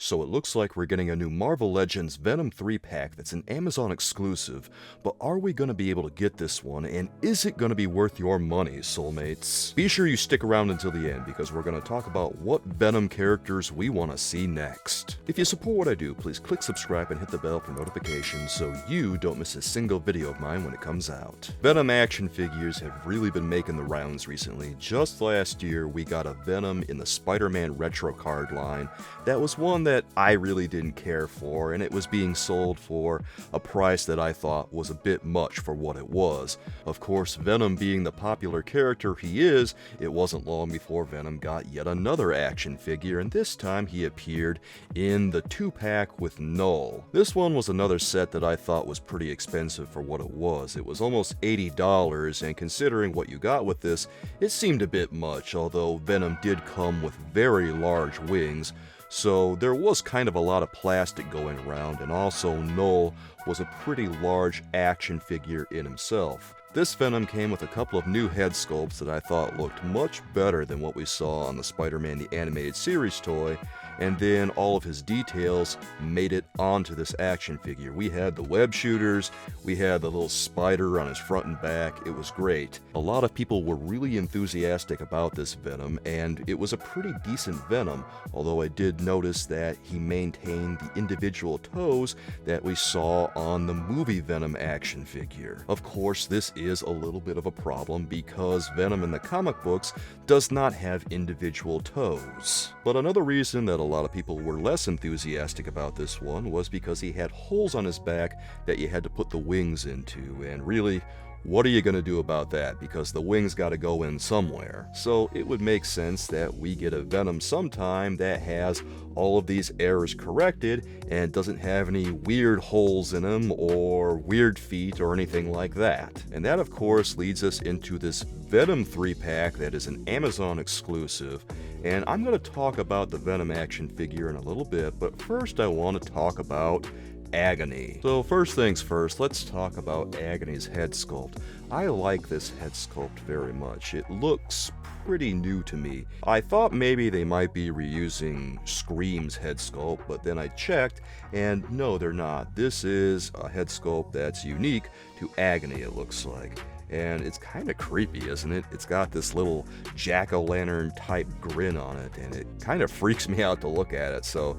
So it looks like we're getting a new Marvel Legends Venom 3-pack that's an Amazon exclusive, but are we going to be able to get this one, and is it going to be worth your money, soulmates? Be sure you stick around until the end, because we're going to talk about what Venom characters we want to see next. If you support what I do, please click subscribe and hit the bell for notifications so you don't miss a single video of mine when it comes out. Venom action figures have really been making the rounds recently. Just last year, we got a Venom in the Spider-Man retro card line that was one that I really didn't care for, and it was being sold for a price that I thought was a bit much for what it was. Of course, Venom being the popular character he is, it wasn't long before Venom got yet another action figure, and this time he appeared in the 2-pack with Null. This one was another set that I thought was pretty expensive for what it was. It was almost $80, and considering what you got with this, it seemed a bit much, although Venom did come with very large wings, so there was kind of a lot of plastic going around, and also Null was a pretty large action figure in himself. This Venom came with a couple of new head sculpts that I thought looked much better than what we saw on the Spider-Man the Animated Series toy, and then all of his details made it onto this action figure. We had the web shooters, we had the little spider on his front and back. It was great. A lot of people were really enthusiastic about this Venom, and it was a pretty decent Venom, although I did notice that he maintained the individual toes that we saw on the movie Venom action figure. Of course, this is a little bit of a problem because Venom in the comic books does not have individual toes. But another reason that a lot of people were less enthusiastic about this one was because he had holes on his back that you had to put the wings into, and really, what are you going to do about that? Because the wings got to go in somewhere. So it would make sense that we get a Venom sometime that has all of these errors corrected and doesn't have any weird holes in him or weird feet or anything like that. And that, of course, leads us into this Venom 3-pack that is an Amazon exclusive. And I'm going to talk about the Venom action figure in a little bit, but first I want to talk about Agony. So first things first, let's talk about Agony's head sculpt. I like this head sculpt very much. It looks pretty new to me. I thought maybe they might be reusing Scream's head sculpt, but then I checked, and no, they're not. This is a head sculpt that's unique to Agony, it looks like. And it's kind of creepy, isn't it? It's got this little jack-o'-lantern type grin on it, and it kind of freaks me out to look at it. So,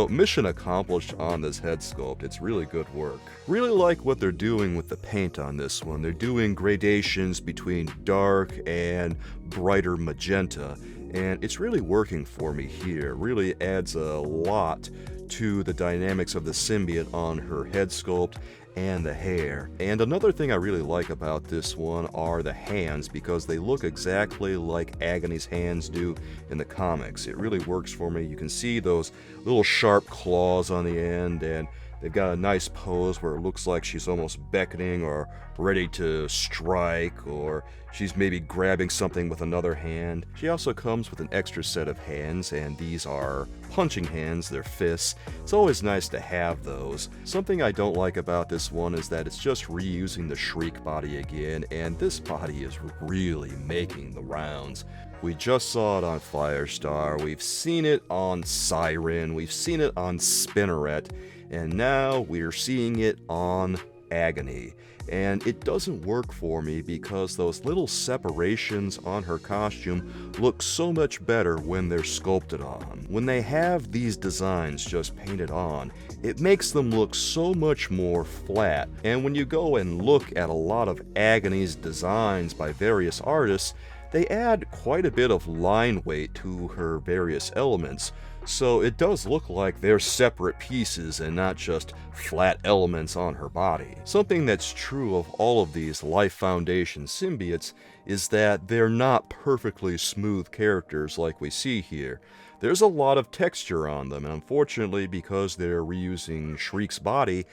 mission accomplished on this head sculpt. It's really good work. Really like what they're doing with the paint on this one. They're doing gradations between dark and brighter magenta, and it's really working for me here. Really adds a lot to the dynamics of the symbiote on her head sculpt and the hair. And another thing I really like about this one are the hands, because they look exactly like Agony's hands do in the comics. It really works for me. You can see those little sharp claws on the end, and they've got a nice pose where it looks like she's almost beckoning or ready to strike, or she's maybe grabbing something with another hand. She also comes with an extra set of hands, and these are punching hands, they're fists. It's always nice to have those. Something I don't like about this one is that it's just reusing the Shriek body again, and this body is really making the rounds. We just saw it on Firestar, we've seen it on Siren, we've seen it on Spinneret, and now we're seeing it on Agony. And it doesn't work for me because those little separations on her costume look so much better when they're sculpted on. When they have these designs just painted on, it makes them look so much more flat. And when you go and look at a lot of Agony's designs by various artists, they add quite a bit of line weight to her various elements. So it does look like they're separate pieces and not just flat elements on her body. Something that's true of all of these Life Foundation symbiotes is that they're not perfectly smooth characters like we see here. There's a lot of texture on them, and unfortunately, because they're reusing Shriek's body,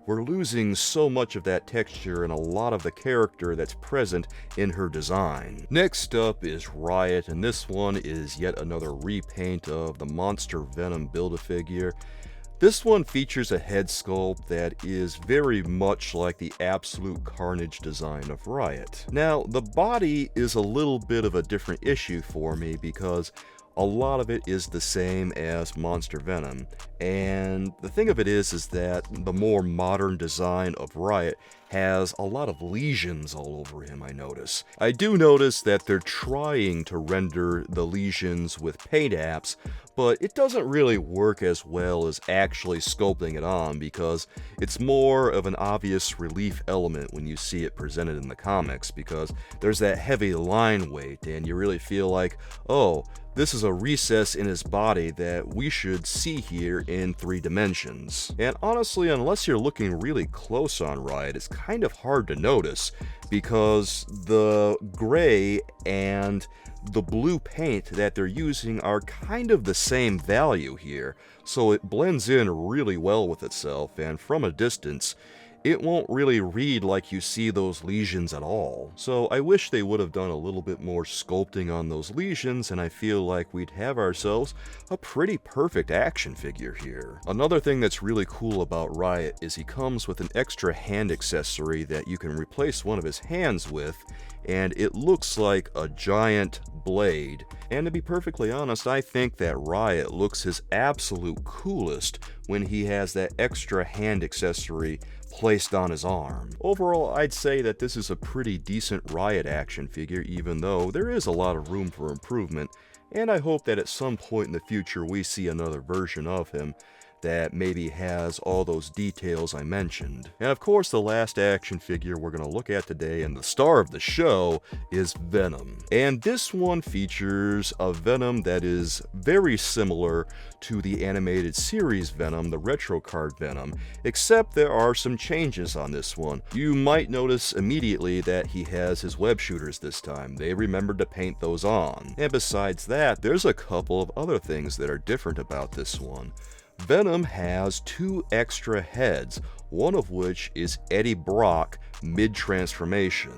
we're losing so much of that texture and a lot of the character that's present in her design. Next up is Riot, and this one is yet another repaint of the Monster Venom Build-A-Figure. This one features a head sculpt that is very much like the Absolute Carnage design of Riot. Now, the body is a little bit of a different issue for me because a lot of it is the same as Monster Venom. And the thing of it is that the more modern design of Riot has a lot of lesions all over him, I notice. I do notice that they're trying to render the lesions with paint apps, but it doesn't really work as well as actually sculpting it on, because it's more of an obvious relief element when you see it presented in the comics, because there's that heavy line weight and you really feel like, oh, this is a recess in his body that we should see here in 3 dimensions. And honestly, unless you're looking really close on Riot, it's kind of hard to notice, because the gray and the blue paint that they're using are kind of the same value here, so it blends in really well with itself, and from a distance, it won't really read like you see those lesions at all. So I wish they would have done a little bit more sculpting on those lesions, and I feel like we'd have ourselves a pretty perfect action figure here. Another thing that's really cool about Riot is he comes with an extra hand accessory that you can replace one of his hands with, and it looks like a giant blade. And to be perfectly honest, I think that Riot looks his absolute coolest when he has that extra hand accessory placed on his arm. Overall, I'd say that this is a pretty decent Riot action figure, even though there is a lot of room for improvement, and I hope that at some point in the future we see another version of him that maybe has all those details I mentioned. And of course, the last action figure we're going to look at today, and the star of the show, is Venom. And this one features a Venom that is very similar to the animated series Venom, the retro card Venom, except there are some changes on this one. You might notice immediately that he has his web shooters this time. They remembered to paint those on. And besides that, there's a couple of other things that are different about this one. Venom has 2 extra heads, one of which is Eddie Brock mid-transformation.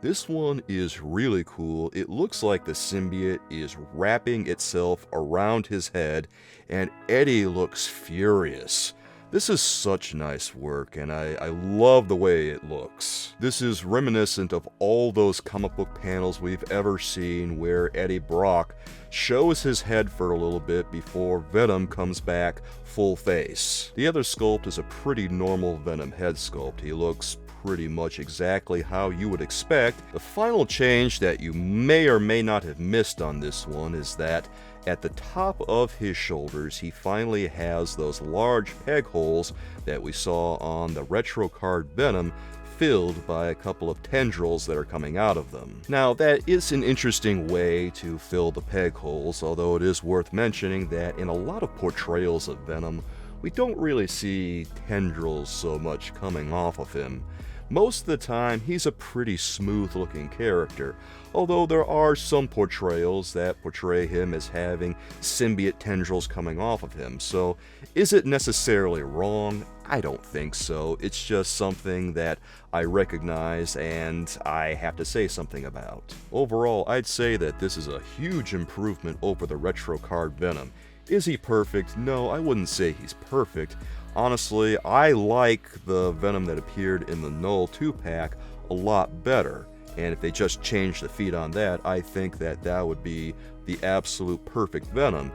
This one is really cool. It looks like the symbiote is wrapping itself around his head, and Eddie looks furious. This is such nice work, and I love the way it looks. This is reminiscent of all those comic book panels we've ever seen where Eddie Brock shows his head for a little bit before Venom comes back full face. The other sculpt is a pretty normal Venom head sculpt. He looks pretty much exactly how you would expect. The final change that you may or may not have missed on this one is that at the top of his shoulders, he finally has those large peg holes that we saw on the retro card Venom, filled by a couple of tendrils that are coming out of them. Now, that is an interesting way to fill the peg holes, although it is worth mentioning that in a lot of portrayals of Venom, we don't really see tendrils so much coming off of him. Most of the time, he's a pretty smooth-looking character, although there are some portrayals that portray him as having symbiote tendrils coming off of him, so is it necessarily wrong? I don't think so. It's just something that I recognize and I have to say something about. Overall, I'd say that this is a huge improvement over the retro card Venom. Is he perfect? No, I wouldn't say he's perfect. Honestly, I like the Venom that appeared in the Null 2-pack a lot better, and if they just changed the feet on that, I think that that would be the absolute perfect Venom.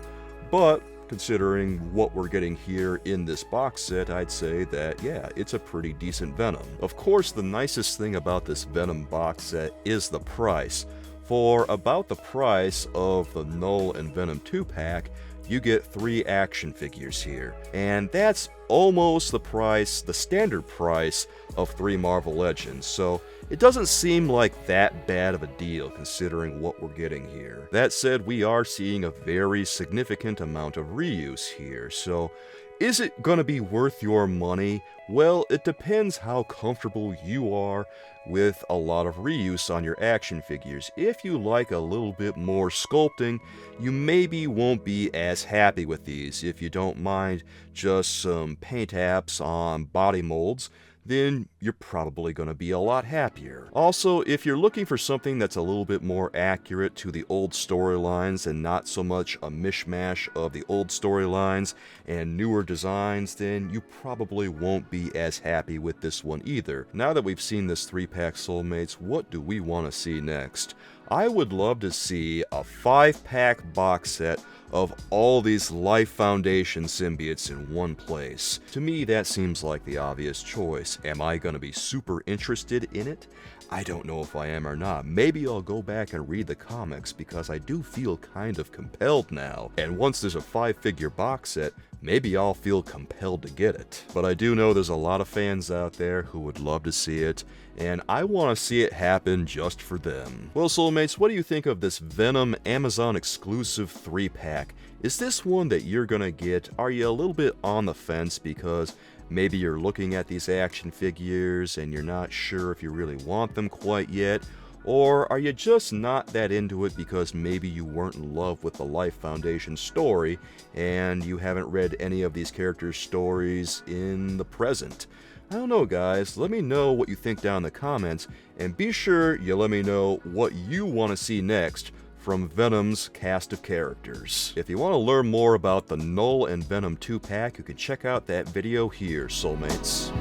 But considering what we're getting here in this box set, I'd say that, yeah, it's a pretty decent Venom. Of course, the nicest thing about this Venom box set is the price. For about the price of the Null and Venom 2-pack, you get 3 action figures here, and that's almost the price, the standard price of 3 Marvel Legends, so it doesn't seem like that bad of a deal considering what we're getting here. That said, we are seeing a very significant amount of reuse here, so is it gonna be worth your money? Well, it depends how comfortable you are with a lot of reuse on your action figures. If you like a little bit more sculpting, you maybe won't be as happy with these. If you don't mind just some paint apps on body molds, then you're probably going to be a lot happier. Also, if you're looking for something that's a little bit more accurate to the old storylines and not so much a mishmash of the old storylines and newer designs, then you probably won't be as happy with this one either. Now that we've seen this 3-pack Soulmates, what do we want to see next? I would love to see a 5-pack box set of all these Life Foundation symbiotes in one place. To me, that seems like the obvious choice. Am I going to be super interested in it? I don't know if I am or not. Maybe I'll go back and read the comics because I do feel kind of compelled now. And once there's a 5-figure box set, maybe I'll feel compelled to get it. But I do know there's a lot of fans out there who would love to see it, and I want to see it happen just for them. Well, Soulmates, what do you think of this Venom Amazon exclusive 3-pack? Is this one that you're gonna get? Are you a little bit on the fence because maybe you're looking at these action figures and you're not sure if you really want them quite yet? Or are you just not that into it because maybe you weren't in love with the Life Foundation story and you haven't read any of these characters' stories in the present? I don't know, guys. Let me know what you think down in the comments, and be sure you let me know what you want to see next from Venom's cast of characters. If you want to learn more about the Null and Venom 2-pack, you can check out that video here, Soulmates.